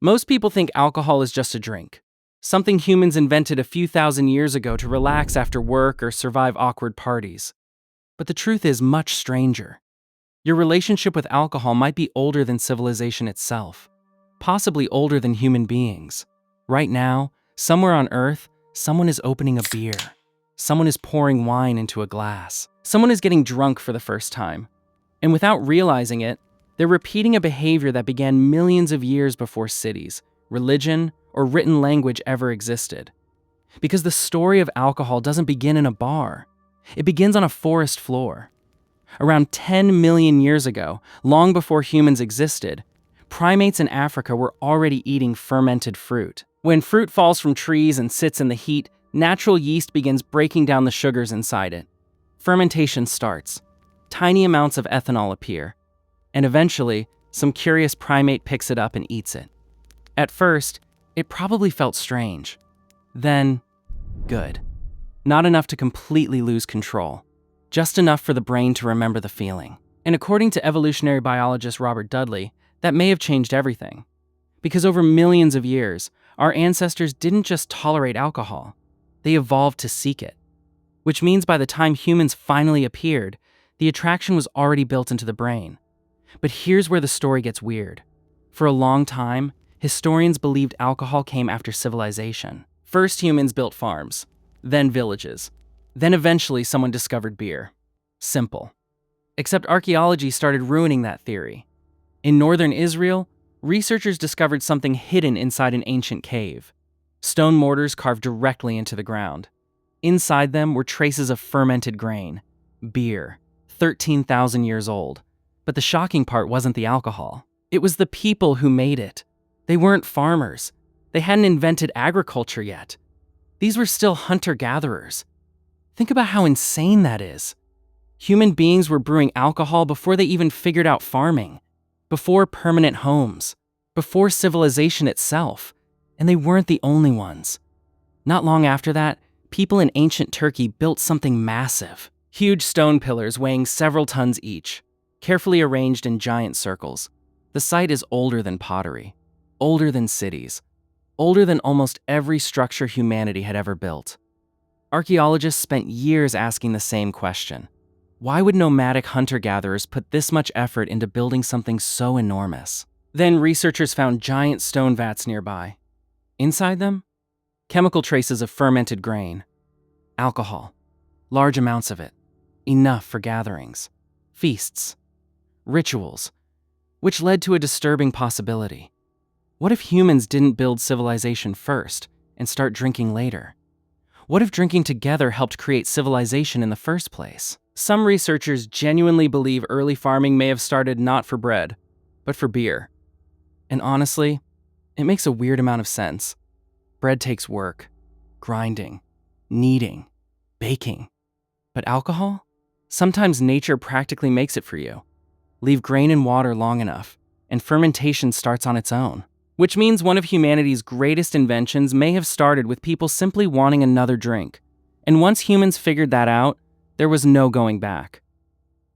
Most people think alcohol is just a drink, something humans invented a few thousand years ago to relax after work or survive awkward parties. But the truth is much stranger. Your relationship with alcohol might be older than civilization itself, possibly older than human beings. Right now, somewhere on Earth, someone is opening a beer. Someone is pouring wine into a glass. Someone is getting drunk for the first time. And without realizing it, they're repeating a behavior that began millions of years before cities, religion, or written language ever existed. Because the story of alcohol doesn't begin in a bar. It begins on a forest floor. Around 10 million years ago, long before humans existed, primates in Africa were already eating fermented fruit. When fruit falls from trees and sits in the heat, natural yeast begins breaking down the sugars inside it. Fermentation starts. Tiny amounts of ethanol appear. And eventually, some curious primate picks it up and eats it. At first, it probably felt strange. Then, good. Not enough to completely lose control. Just enough for the brain to remember the feeling. And according to evolutionary biologist Robert Dudley, that may have changed everything. Because over millions of years, our ancestors didn't just tolerate alcohol, they evolved to seek it. Which means by the time humans finally appeared, the attraction was already built into the brain. But here's where the story gets weird. For a long time, historians believed alcohol came after civilization. First, humans built farms, then villages. Then eventually someone discovered beer. Simple. Except archaeology started ruining that theory. In northern Israel, researchers discovered something hidden inside an ancient cave. Stone mortars carved directly into the ground. Inside them were traces of fermented grain. Beer. 13,000 years old. But the shocking part wasn't the alcohol. It was the people who made it. They weren't farmers. They hadn't invented agriculture yet. These were still hunter-gatherers. Think about how insane that is. Human beings were brewing alcohol before they even figured out farming, before permanent homes, before civilization itself, and they weren't the only ones. Not long after that, people in ancient Turkey built something massive, huge stone pillars weighing several tons each, carefully arranged in giant circles. The site is older than pottery, older than cities, older than almost every structure humanity had ever built. Archaeologists spent years asking the same question. Why would nomadic hunter-gatherers put this much effort into building something so enormous? Then researchers found giant stone vats nearby. Inside them, chemical traces of fermented grain, alcohol, large amounts of it, enough for gatherings, feasts, rituals, which led to a disturbing possibility. What if humans didn't build civilization first and start drinking later? What if drinking together helped create civilization in the first place? Some researchers genuinely believe early farming may have started not for bread, but for beer. And honestly, it makes a weird amount of sense. Bread takes work, grinding, kneading, baking. But alcohol? Sometimes nature practically makes it for you. Leave grain in water long enough, and fermentation starts on its own. Which means one of humanity's greatest inventions may have started with people simply wanting another drink. And once humans figured that out, there was no going back.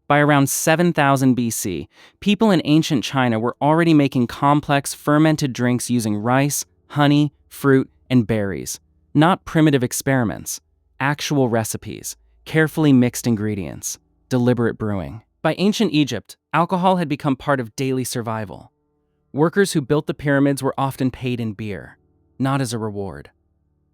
By around 7000 BC, people in ancient China were already making complex fermented drinks using rice, honey, fruit, and berries. Not primitive experiments, actual recipes, carefully mixed ingredients, deliberate brewing. By ancient Egypt, alcohol had become part of daily survival. Workers who built the pyramids were often paid in beer, not as a reward,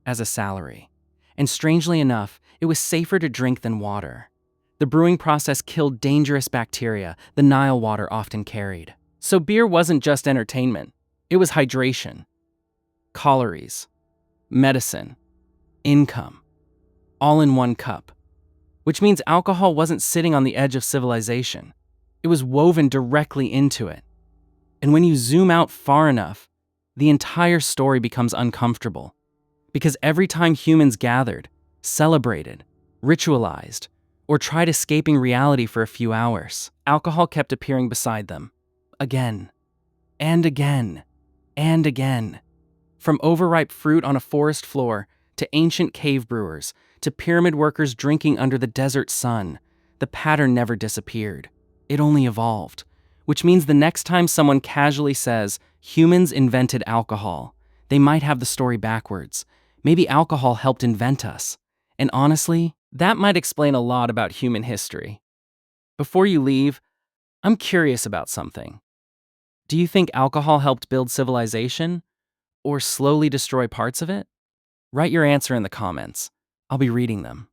as a salary. And strangely enough, it was safer to drink than water. The brewing process killed dangerous bacteria the Nile water often carried. So beer wasn't just entertainment, it was hydration, calories, medicine, income, all in one cup. Which means alcohol wasn't sitting on the edge of civilization. It was woven directly into it. And when you zoom out far enough, the entire story becomes uncomfortable. Because every time humans gathered, celebrated, ritualized, or tried escaping reality for a few hours, alcohol kept appearing beside them. Again, and again, and again. From overripe fruit on a forest floor, to ancient cave brewers, to pyramid workers drinking under the desert sun, the pattern never disappeared. It only evolved. Which means the next time someone casually says, Humans invented alcohol. They might have the story backwards. Maybe alcohol helped invent us. And honestly, that might explain a lot about human history. Before you leave, I'm curious about something. Do you think alcohol helped build civilization or slowly destroy parts of it? Write your answer in the comments. I'll be reading them.